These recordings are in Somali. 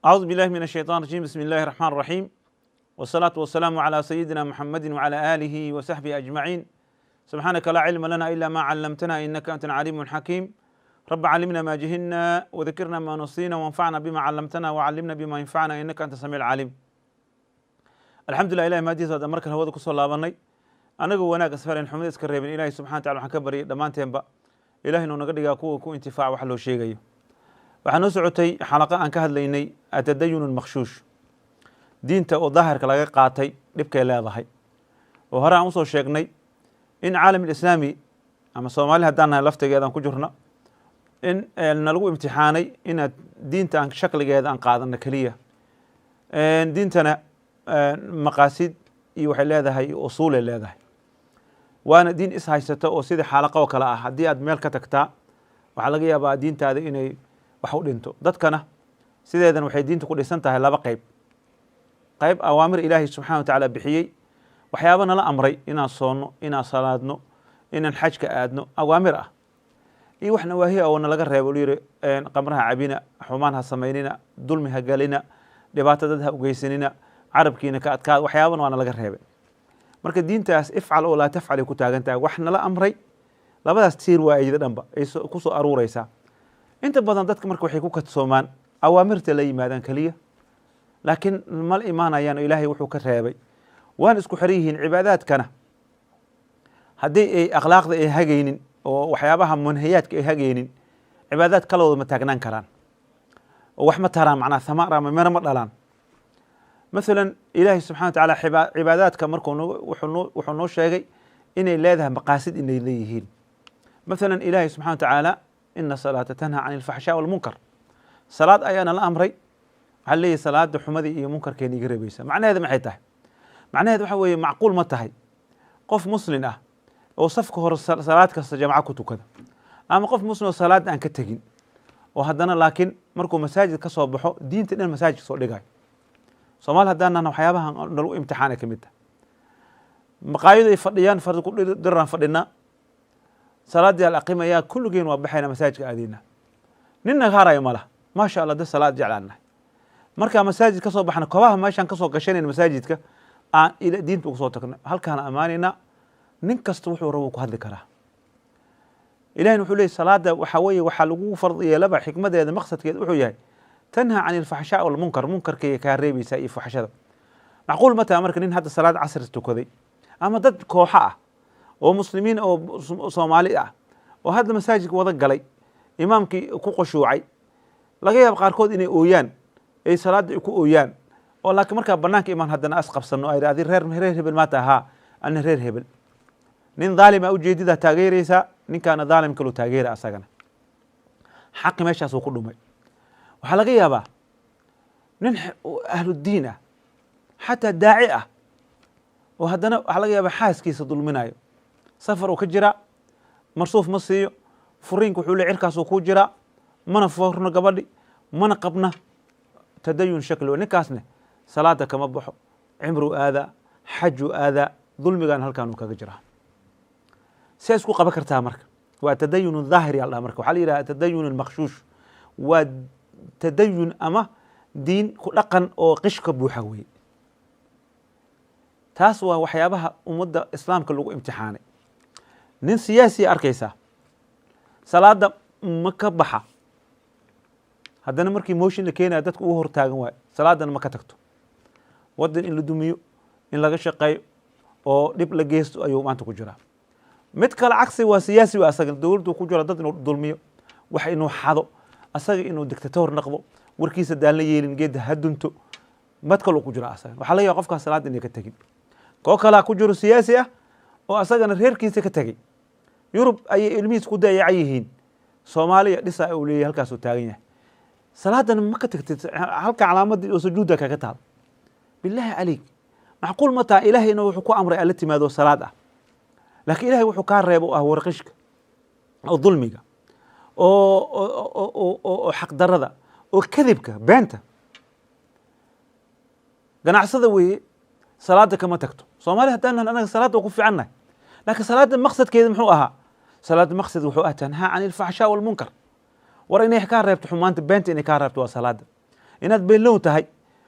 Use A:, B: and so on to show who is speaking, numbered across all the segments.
A: أعوذ بالله من الشيطان الرجيم. بسم الله الرحمن الرحيم، والصلاة والسلام على سيدنا محمد وعلى آله وصحبه أجمعين. سبحانك لا علم لنا إلا ما علمتنا إنك أنت العليم الحكيم. رب علمنا ما جهلنا وذكرنا ما نسينا وانفعنا بما علمتنا وعلمنا بما ينفعنا إنك أنت السميع العليم. الحمد لله إلهي مهديس هذا مركز هو كسر لابني أنا جوانا كسفرين حمد إسكريب إلهي سبحانه وتعالى حكبري دمان تنبأ إلهي إنه نقدر يكون انتفاع وحلو شيء جيو. waxaan u socotay xalaqo aan ka hadlaynay atadayun almakhshuush, diinta oo daahirka laga qaatay dhibkay leedahay, oo hore aan usoo sheegnay in caalam alislaami ama soomaali haddaan nahay laftigeedaan ku jirna in nalagu imtixaanay inaad diinta aan shakligeeda aan qaadano keliya. diintana maqaasid iyo waxay leedahay usuulay leedahay, waana diin is haysato oo sidii xalaqo oo kale ah. haddii aad meel ka tagtaa waxaa laga yaabaa diintaada inay wax u dhinto. dadkana sideedan waxay diintu ku dhisan tahay laba qayb awaamir ilaahay subxaana wa tacaala bixiyey, waxyaaba nala amray inaan soonno, inaan salaadno, inaan xajka aadno, awaamir ah, iyo wax nawaahi oo nalaga reebo yiri qamraha cabina, xumaan ha samaynina, dulmi ha galina, dhibaato dad ha ugeysanina, carabkiina ka adkaada, waxyaaban waa nalaga reebay. marka diintaas ifcal oo laa tafcal ay ku taagan tahay. wax nala amray labadaas tiir waa ayda dhanba ay ku soo aruureysaa. inta badan dadka marka waxay ku kadsoomaan awaamirta la yimaadaan keliya, laakiin mal imaanayaan oo ilaahay wuxuu ka reebay. waana isku xiran yihiin cibaadaadkana. haddii ay akhlaaqda ay hagaynin oo waxyaabaha munhayaadka ay hagaynin, cibaadaad kalooda ma taagnaan karaan oo wax ma taraan, macnaa thamaar ama mero ma dhalaan. mathalan ilaahay subxana wa tacaala cibaadaadka markuu wuxuu noo sheegay inay leedahay maqaasid inay leeyihiin. mathalan ilaahay subxana wa tacaala ina salaata tanhaa can ilfaxshaa walmunkar, salaad ayaana la amray. waxaa leeyahy salaada xumadii iyo munkarkeena iga reebaysa. macnaheeda maxay tahay? macnaheeda waxa weeye macquul ma tahay qof muslin ah oo safka hore salaad kasta jamco ku tukada, ama qof muslim oo salaad aan ka tegin oo haddana laakiin markuu masaajid ka soo baxo diinta dhan masaajidka soo dhigayo. soomaali haddaanana waxyaabaha nalagu imtixaanay ka mid tahay. maqaayadu ay fadhiyaan fardi ku diraan fadhinaa, salaadii al aqimayaa kulligeen waa baxayna masaajidka aadayna, ninna haarayo ma laha. maasha allah, dad salaad jeclaanahay. markaa masaajid ka soo baxna kobaha meeshaan ka soo gashanayna masaajidka aan diinta ugu soo tagna, halkaana ammaanayna. nin kasta wuxuu rabo ku hadli karaa. ilahina wuxuu leeyay salaada waxaa weeye waxaa lagu fard yeelaba xikmadeeda maqsadkeeda wuxuu yahay tanhaa can ilfaxshaa walmunkar, munkarkay kaa reebaysaa iyo faxshada. macquul ma taha marka nin hadda salaad casri tukaday ama dad kooxo ah oo muslimiin oo soomaali ah oo hadda masaajidka wada galay, imaamkii ku qushuucay, laga yaabo qaarkood inay ooyaan, ay salaada ku ooyaan, oo laakiin markaa banaanka imaan haddana as qabsano ay adi reer hebel maata ahaa ana reer hebel. nin dhaalima ujeedida taageeraysaa, ninkaana dhaalim kaloo taageera asagana. xaqi meeshaasuu ku dhumay. waxaa laga yaabaa nin ahludiin ah, xataa daaci ah, oo haddana waxaa laga yaabaa xaaskiisa dulminayo. safar uu ka jiraa, marsuuf ma siiyo, furiinka wuxuu le cirkaasuu ku jiraa, mana forno gabadhi, mana qabna. tadayun shakli. ninkaasne salaada kama baxo, cimruu aadaa, xajuu aadaa, dulmigaan halkaan uu kaga jiraa. si isku qaban kartaa marka? waa tadayun dhaahiri al dhaha. marka waxaa la yidhaha tadayun almakhshuush, waa tadayun ama diin ku dhaqan oo qish ka buuxa weye. taas waa waxyaabaha ummadda islaamka lagu imtixaanay. nin siyaasiya arkaysaa, salaada ma ka baxa, haddana markii motion la keenaya dadka ugu hortaagan waayo, salaadana ma ka tagto. waddan in la dumiyo, in laga shaqeeyo oo dhib la geysto ayuu maanta ku jiraa. mid kale cagsi waa siyaasi waa asaga, dowladdu ku jira dad inuu dulmiyo, wax inuu xado, asaga inuu dictator noqdo, warkiisa daan la yeelin, geedda ha dunto, mad kaloo ku jira asaga. waxaa laga yaaba qofkaas salaada inay ka tegin. koo kalaa ku jiro siyaasi ah oo asagana reerkiisa ka tegey. yurub ayay ilmihiis ku dayacan yihiin, soomaaliya dhisa uu leeyahay, halkaasuu taagan yahay. salaadana ma ka tagtid, halka calaamadii oo sujuudda kaga taal. bilaahi calayk, macquul ma taha ilaahayna wuxuu ku amray alla timaado salaad ah, laakiin ilahay wuxuu kaa reebo oo ah warqishka oo dulmiga oo xaqdarada oo kadibka beenta. ganacsada weeye, salaada kama tagto. soomaali haddaan anaga salaada waa ku fiicannahay, laakiin salaada maqsadkeeda muxuu ahaa? salaada maqsad wuxuu ah tanhaa can ilfaxshaa walmunkar. war inay kaa reebto xumaanta, beenta inay kaa reebto waa salaada. inaad beenlow tahay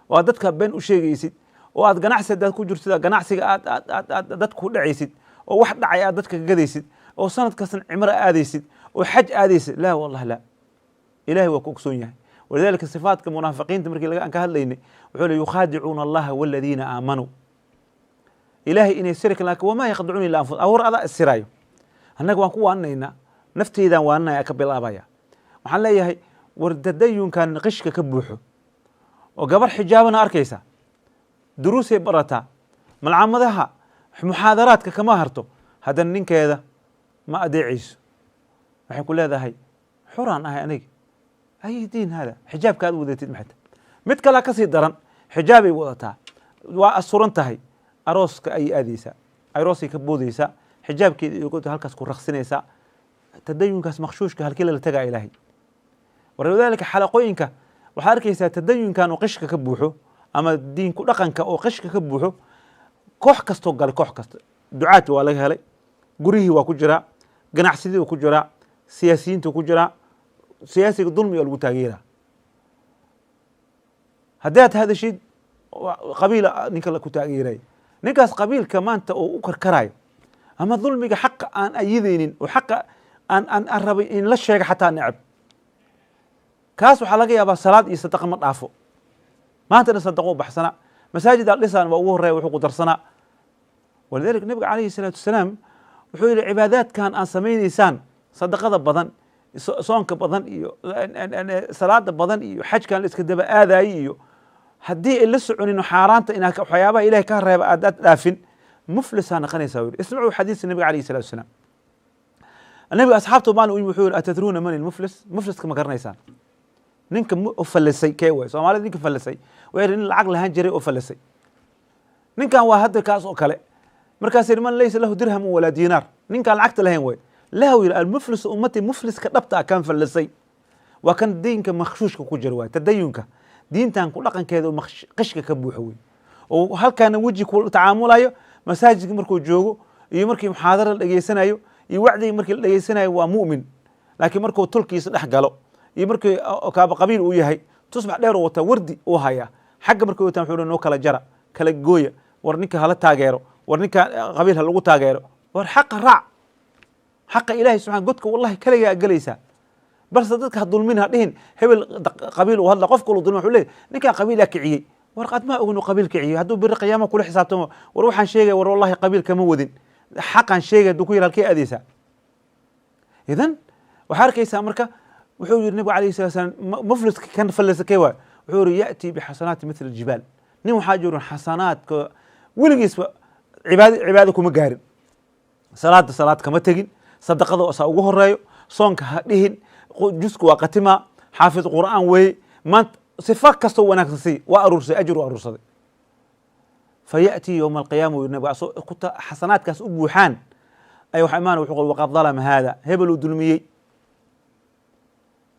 A: oo aad dadka been u sheegaysid oo aad ganacsi hadaad ku jirtid ganacsiga aad dadka ku dhacaysid oo wax dhacay aad dadka gadaysid oo sanad kastan cimro aadaysid oo xaj aadaysid laa wallahi laa ilaahay waa ku ogsoon yahay walidaalika sifaatka munaafiqiinta markii aan ka hadlaynay wuxuu leeyahay yukhaadicuuna allaha waladiina aamanuu ilaahay inay sirka laakiin wamaa yakhdacuna illa anfusahum awr adaa isiraayo annaga waan ku waaninaynaa nafteydaan waaninaya ka bilaabaya waxaan leeyahay war tadayunkan qishka ka buuxo oo gabar xijaabana arkaysa duruusay barataa malcamadaha muxaadaraadka kama harto haddana ninkeeda ma adeecayso waxay ku leedahay xuraan ahay aniga ay diin hada xijaabka aad wadatid maxay mid kale ka sii daran xijaabay wadataa waa asuran tahay arooska ay aadaysaa aroosay ka boodaysaa xijaabkeeda iyo goobta halkaas ku raqsinaysaa tadayunkaas makhshuushka halkii la tagaa ilaahay walidaalika xalaqooyinka waxaad arkaysaa tadayunkan oo qishka ka buuxo ama diinku dhaqanka oo qishka ka buuxo koox kastoo galay koox kasta ducaadka waa laga helay gurihii waa ku jiraa ganacsidii waa ku jiraa siyaasiyiinta ku jiraa siyaasiga dulmiga lagu taageeraa haddii aad hadashid qabiila ninka ku taageeraya ninkaas qabiilka maanta oo u karkarayo ama dulmiga xaqa aan ayidaynin oo xaqa aan rabay in la sheega xataa necab kaas waxaa laga yaabaa salaad iyo sadaqa ma dhaafo maanta dhan sadaqo u baxsana masaajid al dhisaan waa ugu horreeya wuxuu ku darsanaa walidaalika nabiga calayhi salaatu wasalaam wuxuu yidhi cibaadaadkan aan samaynaysaan sadaqada badan soonka badan iyo salaada badan iyo xajkan la iska daba aadaayey iyo haddii ay la soconin xaaraanta inaa waxyaabaha ilahay ka reeba aad dhaafin muflisaa naqanaysaa yidhi ismacuu xadiiska nabiga calayhi salaatu wasalaam nabiga asxaabtu maalin u yimi wuxuu yidhi atadruuna man ilmuflis mufliska ma garanaysaan ninka fallisay kee waay soomaalida ninka fallisay waa nin lacag lahaan jiray oo fallisay ninkan waa hadda kaas oo kale markaas yidhi man laysa lahu dirhamu walaa diinaar ninkaan lacagta lahayn waay lahu yidhi almuflis ummati mufliska dhabta ah kan fallisay waa kan diinka makhshuushka ku jira waay tadayunka diintan ku dhaqankeeda oo qishka ka buuxo wey oo halkaana weji ku tacaamulayo masaajidka markuu joogo iyo markii muxaadara la dhegeysanayo iyo wacdiga markii la dhegeysanayo waa mu'min laakiin markuu tulkiisa dhex galo iyo markii kaaba qabiil uu yahay tusbax dheer uu wataa wardi uu hayaa xagga markuu wataa wuxuu noo kala jara kala gooya war ninka hala taageero war ninka qabiil ha lagu taageero war xaqa raac xaqa ilaahay subxaana godka wallahi kaligaa galaysaa balse dadka ha dulmin ha dhihin hebel qabiil uu hadla qof kulu dulma wuxuu leeyahy ninkan qabiilaa kiciyey war qad ma ognu qabiil kiciyey hadduu biri qiyaama kula xisaabtamo war waxaan sheegaya war wallahi qabiil kama wadin xaqan sheegay hadduu ku yidhi halkee aadaysaa idan waxaa arkaysaa marka wuxuu yidhi nabigu alayhi salatu wasalaam mufliska kan fallisa kee waay wuxuu yidhi ya'tii bixasanaati mithla aljibaal nin waxaa jiran xasanaadka weligiisba cibaado kuma gaarin salaad kama tegin sadaqada asaa ugu horeeyo soonka ha dhihin jusku waa qatimaa xaafid qur'aan weeye maanta sifa kastoo wanaagsan sii waa aruursay ajir u aruursaday fayaأtii yowma alqiyaama u yidhi nabiga xasanaadkaas u buuxaan ay waxa imaana wuxuu qol waqad dalama haada hebel uu dulmiyey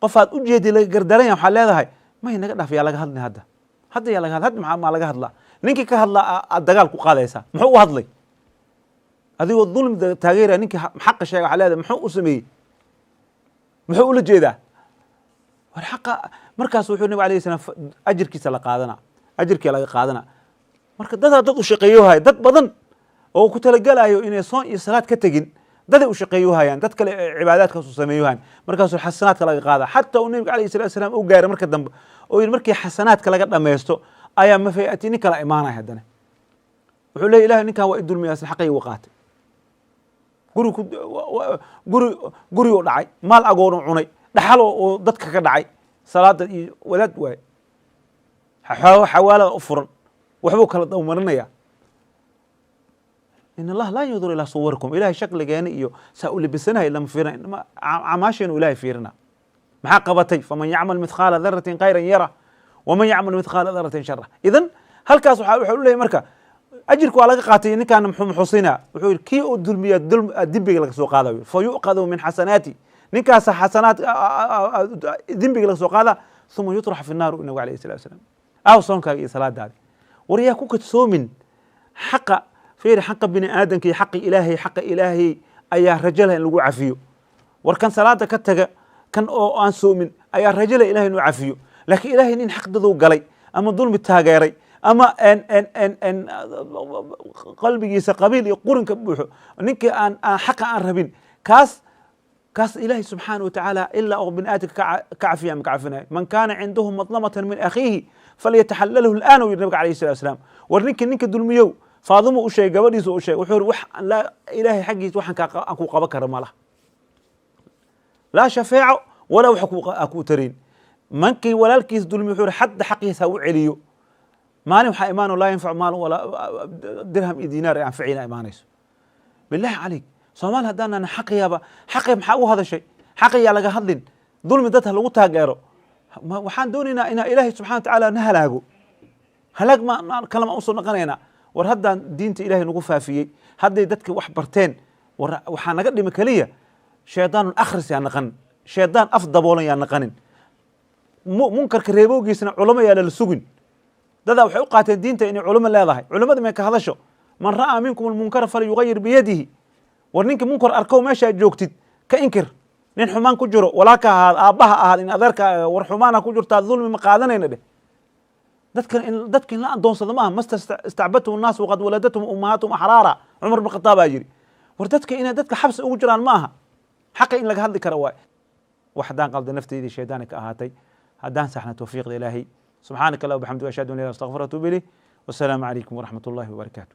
A: qofaad u jeedi laga gardaranya waxaad leedahay may naga dhaaf yaa laga hadlay hadda yaa laga hadla hadda maa laga hadlaa ninkii ka hadlaa aad dagaal ku qaadaysaa muxuu u hadlay adigoo dulmi taageeraya ninkii xaqa sheega waxaa leedahay muxuu u sameeyey muxuu ula jeedaa war xaqa markaas wuxuu nabiga alayhi salaam ajirkiisa la qaadana ajirkii laga qaadana marka dadaa dad u shaqeeyohaya dad badan oo ku talagalayo inay soon iyo salaad ka tegin daday u shaqeeyohayaan dad kale cibaadaadkaas u sameeyohayaan markaasuu xasanaadka laga qaada xataa uu nabiga alayhi salatu wasalaam u gaaray marka dambe oo yidhi markii xasanaadka laga dhamaysto ayaa mafayati nin kala imaanaya haddana wuxuu leeyahy ilahay ninkan waa i dulmiyaasna xaqayga u qaatay guri u dhacay maal agoonu cunay dhaxal oo dadka ka dhacay salaada iyo wadaad waay xawaalada u furan waxbuu kala dawmarinaya in allah laa yandur ilaa suwarikum ilahay shakligeena iyo saa u libisanahay lama fiirina camaasheenu ilahay fiirina maxaa qabatay faman yacmal mithqaala daratin khayran yara waman yacmal mithqaala daratin shara idan halkaas waxaa u leeyahy marka ajirka waa laga qaatay ninkaan muxusinaa wuxuu yidhi kii uu dulmiya dembiga laga soo qaadayo fa yu'qadu min xasanaati ninkaasa xasanaad dembiga laga soo qaada uma yutrax fi naaru nabiga alayhi salatu wasalaam aw soonkaaga iyo salaadaadi war yaa ku kadsoomin xaqa fiiri xaqa bini aadamka iyo xaqa ilaahay ayaa rajo leh in lagu cafiyo war kan salaada ka taga kan oo aan soomin ayaa rajo leh ilahay inuu cafiyo laakiin ilaahay nin xaqdaduu galay ama dulmi taageeray ama qalbigiisa qabiil iyo qurinka buuxo ninkii aan xaqa aan rabin kaas ilaahay subxaanahu watacaala ilaa oo bini aadamka ka cafiya ma ka cafinayo man kaana cindahu madlamatan min akhiihi falyataxalalhu al'aana yiri nabiga calayhi salatu wasalaam war ninka dulmiyow faadimo u sheegay gabadhiisa u sheegay wuxuu wax ilaahay xaggiisa waxaan ku qaban kara ma laha laa shafeeco walaa wax ku tarin mankii walaalkiis dulmi wuxuu xadda xaqiisa u celiyo maalin waxaa imaano laa yanfacu maalin walaa dirham iyo diinaar ay anficina imaanayso billahi calayk soomaali haddaanana xaqiyaba xaqi maxaa u hadashay xaqiyaa laga hadlin dulmi dadka lagu taageero waxaan doonaynaa inaa ilaahay subxana watacaala na halaago halaag kalama usoo naqanaynaa war haddaan diinta ilahay nagu faafiyey hadday dadka wax barteen waxaa naga dhimi keliya shaydaanun akhris yaa naqanin shaydaan af daboolan yaa naqanin munkarka reebowgiisna culamo yaa lala sugin dadaa waxay u qaateen diinta inay culamo leedahay culamada may ka hadasho man ra'aa minkum almunkara falyugayir biyadihi war ninkii munkar arkow meeshaad joogtid ka inkir nin xumaan ku jiro walaalka ahaad aabbaha ahaad in adeerka war xumaana ku jirtaa dulmi ma qaadanayna dheh dadka in la adoonsado maaha masta istacbadtum الnaas waqad waladatum ummahatum axraara cumar bn khataab baa yiri war dadka inay dadka xabsi ugu jiraan ma aha xaqa in laga hadli kara waay wax haddaan qalda nafteydii shaydaani ka ahaatay haddaan saxna tawfiiqda ilaahay subxaanaka allah wabxamdika ashhadu an la ilaha illa anta astaghfiruka wa atuubu ilayh wasalaamu calaykum waraxmat ullahi wabarakaatu